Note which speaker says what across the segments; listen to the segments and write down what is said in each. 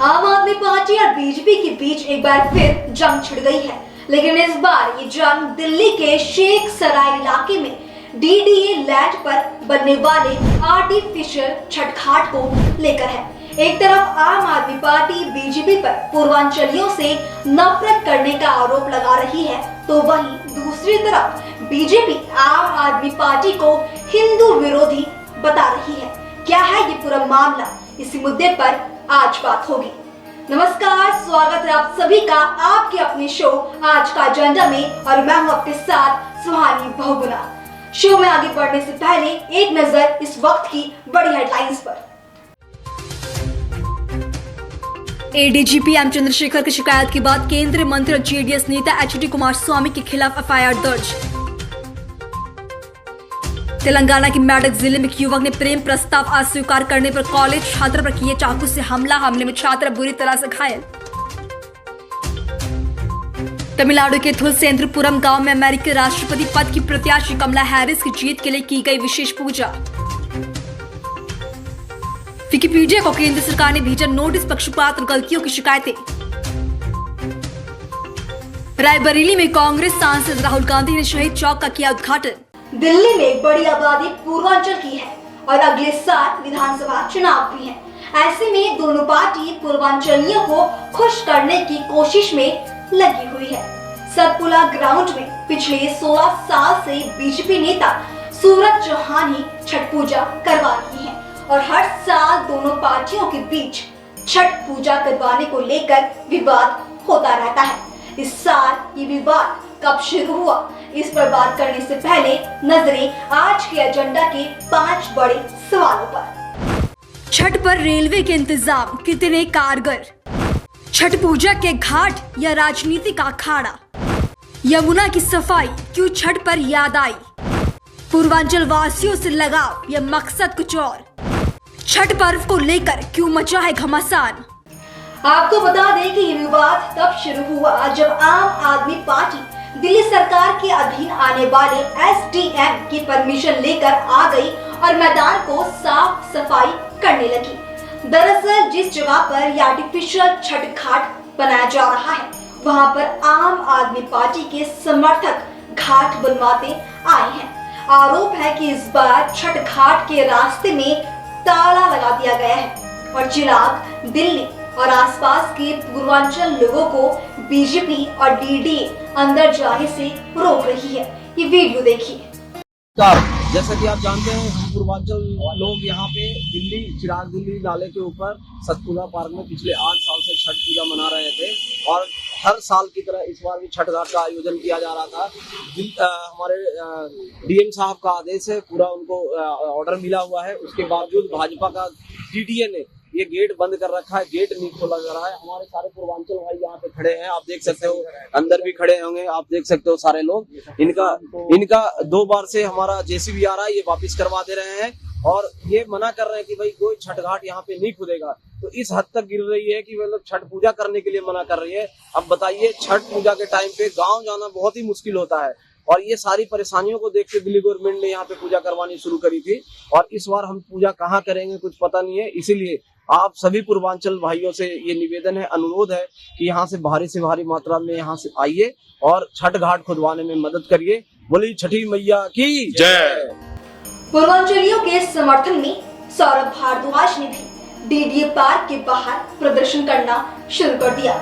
Speaker 1: आम आदमी पार्टी और बीजेपी के बीच एक बार फिर जंग छिड़ गई है, लेकिन इस बार ये जंग दिल्ली के शेख सराय इलाके में डीडीए लैंड पर बनने वाले आर्टिफिशियल छठ घाट को लेकर है। एक तरफ आम आदमी पार्टी बीजेपी पर पूर्वांचलियों से नफरत करने का आरोप लगा रही है, तो वहीं दूसरी तरफ बीजेपी आम आदमी पार्टी को हिंदू विरोधी बता रही है। क्या है ये पूरा मामला, इसी मुद्दे पर आज बात होगी। नमस्कार, स्वागत है आप सभी का आपके अपने शो आज का एजेंडा में, और मैं हूं आपके साथ सुहानी बहुगुना। शो में आगे बढ़ने से पहले एक नजर इस वक्त की बड़ी हेडलाइंस पर। एडीजीपी एम चंद्रशेखर की शिकायत के बाद केंद्रीय मंत्री और जेडीएस नेता एचडी कुमारस्वामी के खिलाफ एफआईआर दर्ज। तेलंगाना के मेडक जिले में एक युवक ने प्रेम प्रस्ताव अस्वीकार करने पर कॉलेज छात्र पर किए चाकू से हमले में छात्र बुरी तरह से घायल। तमिलनाडु के थुलसेंद्रपुरम गांव में अमेरिकी राष्ट्रपति पद की प्रत्याशी कमला हैरिस की जीत के लिए की गई विशेष पूजा। विकिपीडिया को केंद्र सरकार ने भेजा नोटिस, पक्षपात और गलतियों की शिकायतें। रायबरेली में कांग्रेस सांसद राहुल गांधी ने शहीद चौक का किया उद्घाटन। दिल्ली में एक बड़ी आबादी पूर्वांचल की है और अगले साल विधानसभा चुनाव भी है। ऐसे में दोनों पार्टी पूर्वांचलियों को खुश करने की कोशिश में लगी हुई है। सतपुड़ा ग्राउंड में पिछले 16 साल से बीजेपी नेता सूरज चौहान ही छठ पूजा करवा रही है और हर साल दोनों पार्टियों के बीच छठ पूजा करवाने को लेकर विवाद होता रहता है। इस साल ये विवाद कब शुरू हुआ, इस पर बात करने से पहले नजरें आज के एजेंडा के 5 बड़े सवालों पर। छठ पर रेलवे के इंतजाम कितने कारगर? छठ पूजा के घाट या राजनीति का अखाड़ा? यमुना की सफाई क्यों छठ पर याद आई? पूर्वांचल वासियों से लगाव या मकसद कुछ और? छठ पर्व को लेकर क्यों मचा है घमासान? आपको बता दें कि ये विवाद तब शुरू हुआ जब आम आदमी पार्टी दिल्ली सरकार के अधीन आने वाले एसडीएम की परमिशन लेकर आ गई और मैदान को साफ सफाई करने लगी। दरअसल जिस जगह पर ये आर्टिफिशियल छठ घाट बनाया जा रहा है, वहां पर आम आदमी पार्टी के समर्थक घाट बनवाते आए हैं। आरोप है कि इस बार छठ घाट के रास्ते में ताला लगा दिया गया है और चिराग दिल्ली और आसपास के पूर्वांचल लोगों को बीजेपी और डीडीए अंदर जाने से रोक रही है। ये वीडियो देखिए।
Speaker 2: जैसा कि आप जानते हैं, हम पूर्वांचल लोग यहाँ पे चिराग दिल्ली नाले के ऊपर सतपुड़ा पार्क में पिछले 8 साल से छठ पूजा मना रहे थे और हर साल की तरह इस बार भी छठ घाट का आयोजन किया जा रहा था। हमारे डीएम साहब का आदेश है, पूरा उनको ऑर्डर मिला हुआ है। उसके बावजूद भाजपा का डीडीए ने ये गेट बंद कर रखा है, गेट नहीं खोला जा रहा है। हमारे सारे पूर्वांचल भाई यहाँ पे खड़े हैं, आप देख सकते हो, अंदर भी खड़े होंगे, आप देख सकते हो सारे लोग। इनका 2 बार से हमारा जेसीबी आ रहा है, ये वापस करवा दे रहे हैं और ये मना कर रहे हैं कि भाई कोई छठ घाट यहाँ पे नहीं खुदेगा। तो इस हद तक गिर रही है कि वे लोग छठ पूजा करने के लिए मना कर रही है। अब बताइए, छठ पूजा के टाइम पे गाँव जाना बहुत ही मुश्किल होता है और ये सारी परेशानियों को देख के दिल्ली गवर्नमेंट ने यहाँ पे पूजा करवानी शुरू करी थी और इस बार हम पूजा कहाँ करेंगे कुछ पता नहीं है। इसीलिए आप सभी पूर्वांचल भाइयों से ये निवेदन है, अनुरोध है कि यहाँ से भारी मात्रा में यहाँ से आइए और छठ घाट खुदवाने में मदद करिए। बोली छठी मैया की जय।
Speaker 1: पूर्वांचलियों के समर्थन में सौरभ भारद्वाज ने भी डीडीए पार्क के बाहर प्रदर्शन करना शुरू कर दिया।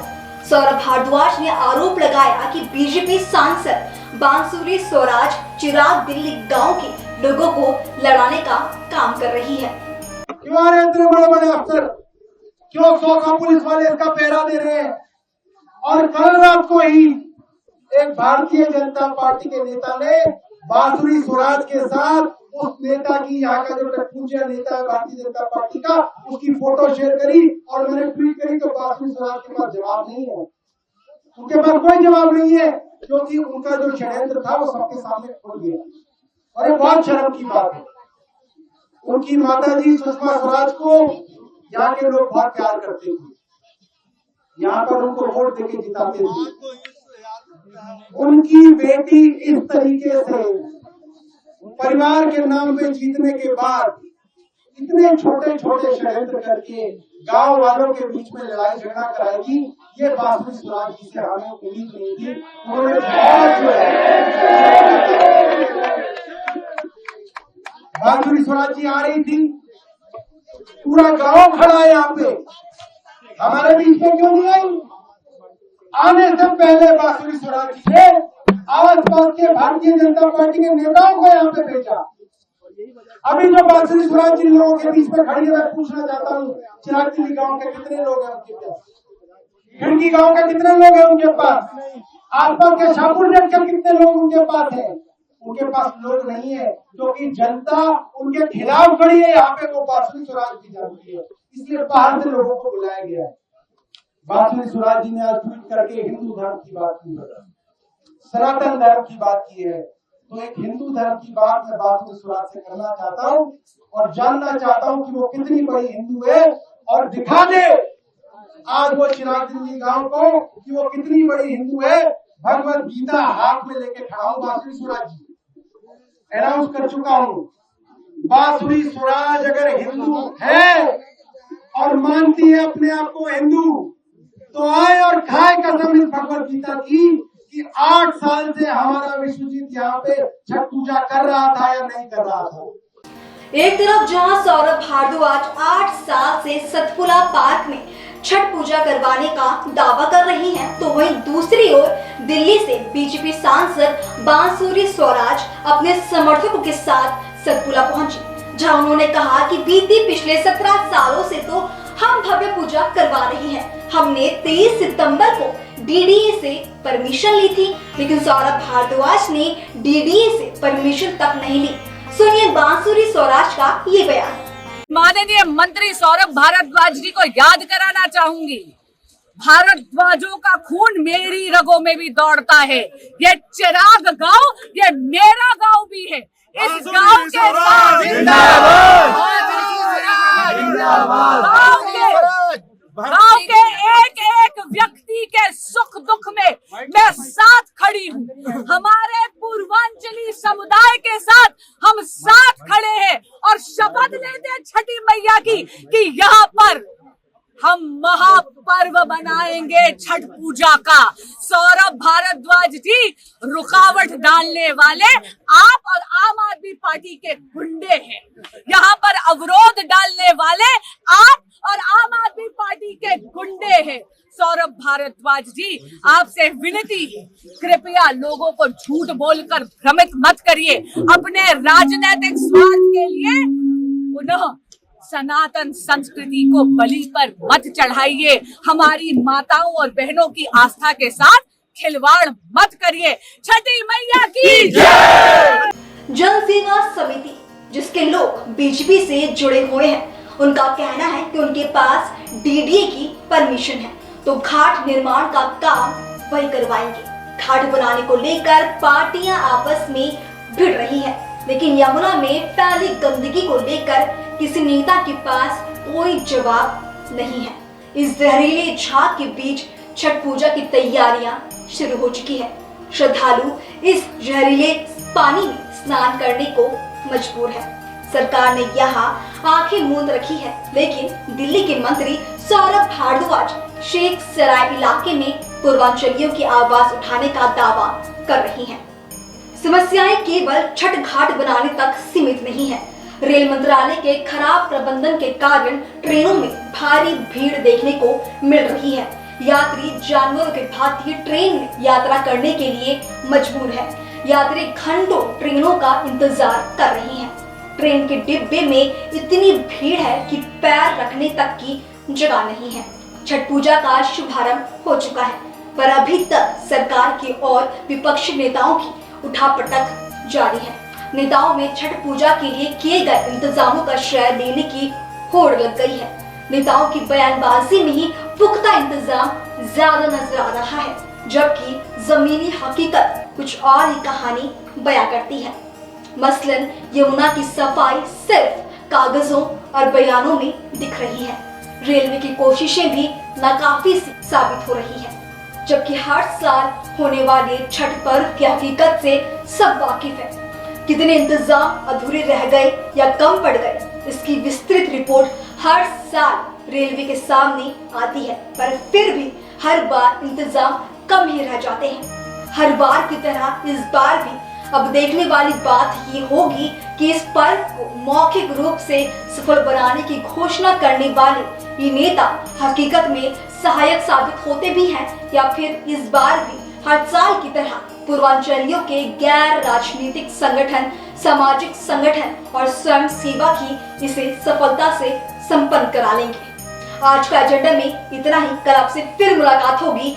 Speaker 1: सौरभ भारद्वाज ने आरोप लगाया कि बीजेपी सांसद बांसुरी स्वराज चिराग दिल्ली गांव के लोगों को लड़ाने का काम कर रही है।
Speaker 3: क्यों इतने बड़े बड़े अफसर, क्यों 100 पुलिस वाले इसका पहरा दे रहे हैं? और कल रात को ही एक भारतीय जनता पार्टी के नेता ने बांसुरी स्वराज के साथ उस नेता की, यहाँ का जो पूज्य नेता है भारतीय जनता पार्टी का, उसकी फोटो शेयर करी और मैंने ट्वीट करी तो बांसुरी स्वराज के पास जवाब नहीं है, उनके पास कोई जवाब नहीं है, क्योंकि उनका जो षड्यंत्र था वो सबके सामने खुल गया। और ये बहुत शर्म की बात है। उनकी माताजी सुषमा स्वराज को यहाँ के लोग बहुत प्यार करते थे, यहाँ पर उनको वोट देके जिताते थे। उनकी बेटी इस तरीके से परिवार के नाम पे जीतने के बाद इतने छोटे छोटे षड्यंत्र करके गांव वालों के बीच में लड़ाई झगड़ा कराएगी, ये बांसुरी स्वराज जी से हमें उम्मीद नहीं थी। उन्होंने बहुत जो है बांसुरी स्वराज जी आ रही थी, पूरा गांव खड़ा है यहाँ पे, हमारे बीच में क्यों नहीं आई? आने से पहले बांसुरी स्वराज जी ने आसपास के भारतीय जनता पार्टी के नेताओं को यहाँ पे भेजा। अभी जो बांसुरी स्वराज जी लोगों के बीच में खड़ी है, मैं पूछना चाहता हूँ, चिराग दिल्ली गांव के कितने लोग हैं उनके पास? खिड़की गांव के कितने लोग हैं उनके पास? आसपास के शाहपुर नेट के कितने लोग उनके पास हैं? उनके पास लोग नहीं है, क्योंकि जनता उनके खिलाफ खड़ी है। यहाँ पे वो बांसुरी स्वराज जी जानती है, इसलिए बाहर से लोगों को बुलाया गया है। बांसुरी स्वराज जी ने आज ट्वीट करके हिंदू धर्म की बात की है, सनातन धर्म की बात की है। तो एक हिंदू धर्म की बात मैं बांसुरी स्वराज से करना चाहता हूँ और जानना चाहता हूँ कि वो कितनी बड़ी हिंदू है, और दिखा दे आज वो चिराग दिल्ली गांव को कि वो कितनी बड़ी हिंदू है। भगवत गीता हाथ में लेके खड़ा हूँ, बांसुरी स्वराज जी अनाउंस कर चुका हूँ। बांसुरी स्वराज अगर हिंदू है और मानती है अपने आप को हिंदू, तो आए और खाए कसम इस भगवत गीता की कि 8 साल से हमारा विश्वजीत यहाँ पे छठ पूजा कर रहा था या नहीं कर रहा था।
Speaker 1: एक तरफ जहां सौरभ भारद्वाज 8 साल से सतपुड़ा पार्क में छठ पूजा करवाने का दावा कर रही हैं, तो वहीं दूसरी ओर दिल्ली से बीजेपी सांसद बांसुरी स्वराज अपने समर्थकों के साथ सतपुड़ा पहुंची, जहां उन्होंने कहा कि बीती पिछले 17 सालों से तो हम भव्य पूजा करवा रही हैं। हमने 23 सितंबर को डीडीए से परमिशन ली थी, लेकिन सौरभ भारद्वाज ने डीडीए से परमिशन तक नहीं ली। सुनिए बांसुरी स्वराज का ये बयान।
Speaker 4: माननीय मंत्री सौरभ भारद्वाज जी को याद कराना चाहूंगी, भारद्वाजों का खून मेरी रगों में भी दौड़ता है। ये चिराग गांव ये मेरा गांव भी है। इस गांव के गांव के एक एक व्यक्ति के सुख दुख में मैं साथ खड़ी हूँ। हमारे पूर्वांचली समुदाय के साथ हम साथ खड़े हैं और शपथ लेते हैं छठी मैया की कि यहाँ पर हम महापर्व बनाएंगे छठ पूजा का। सौरभ भारद्वाज जी रुकावट डालने वाले आप और आम आदमी पार्टी के गुंडे हैं। यहाँ पर अवरोध डालने वाले आप और आम आदमी पार्टी के गुंडे हैं। सौरभ भारद्वाज जी, आपसे विनती है, कृपया लोगों को झूठ बोलकर भ्रमित मत करिए। अपने राजनीतिक स्वार्थ के लिए पुनः सनातन संस्कृति को बलि पर मत चढ़ाइए। हमारी माताओं और बहनों की आस्था के साथ खिलवाड़ मत करिए। छठी मैया की जय।
Speaker 1: जन सेवा समिति, जिसके लोग बीजेपी से जुड़े हुए हैं, उनका कहना है कि उनके पास डीडीए की परमिशन है, तो घाट निर्माण का काम वही करवाएंगे। घाट बनाने को लेकर पार्टियां आपस में भिड़ रही हैं, लेकिन यमुना में फैली गंदगी को लेकर किसी नेता के पास कोई जवाब नहीं है। इस जहरीले झाग के बीच छठ पूजा की तैयारियां शुरू हो चुकी है। श्रद्धालु इस जहरीले पानी में स्नान करने को मजबूर है। सरकार ने यहाँ आंखें मूंद रखी है, लेकिन दिल्ली के मंत्री सौरभ भारद्वाज शेख सराय इलाके में पूर्वांचलियों की आवाज उठाने का दावा कर रही हैं। समस्याएं केवल छठ घाट बनाने तक सीमित नहीं है। रेल मंत्रालय के खराब प्रबंधन के कारण ट्रेनों में भारी भीड़ देखने को मिल रही है। यात्री जानवरों के भांति ट्रेन में यात्रा करने के लिए मजबूर है। यात्री घंटों ट्रेनों का इंतजार कर रही हैं। ट्रेन के डिब्बे में इतनी भीड़ है कि पैर रखने तक की जगह नहीं है। छठ पूजा का शुभारंभ हो चुका है, पर अभी तक सरकार की और विपक्षी नेताओं की उठापटक जारी है। नेताओं में छठ पूजा के लिए किए गए इंतजामों का श्रेय लेने की होड़ लग गई है। नेताओं की बयानबाजी में ही पुख्ता इंतजाम ज्यादा नजर आ रहा है, जबकि जमीनी हकीकत कुछ और ही कहानी बयां करती है। मसलन यमुना की सफाई सिर्फ कागजों और बयानों में दिख रही है। रेलवे की कोशिशें भी नाकाफी साबित हो रही है, जबकि हर साल होने वाले छठ पर्व की हकीकत से सब वाकिफ है। कितने इंतजाम अधूरे रह गए या कम पड़ गए, इसकी विस्तृत रिपोर्ट हर साल रेलवे के सामने आती है, पर फिर भी हर बार इंतजाम कम ही रह जाते हैं। हर बार की तरह इस बार भी अब देखने वाली बात ये होगी कि इस पर्व को मौखिक रूप से सफल बनाने की घोषणा करने वाले ये नेता हकीकत में सहायक साबित होते भी हैं या फिर इस बार भी हर साल की तरह पूर्वांचलियों के गैर राजनीतिक संगठन, सामाजिक संगठन और स्वयं सेवा की इसे सफलता से संपन्न करा लेंगे। आज का एजेंडा में इतना ही। कल आपसे फिर मुलाकात होगी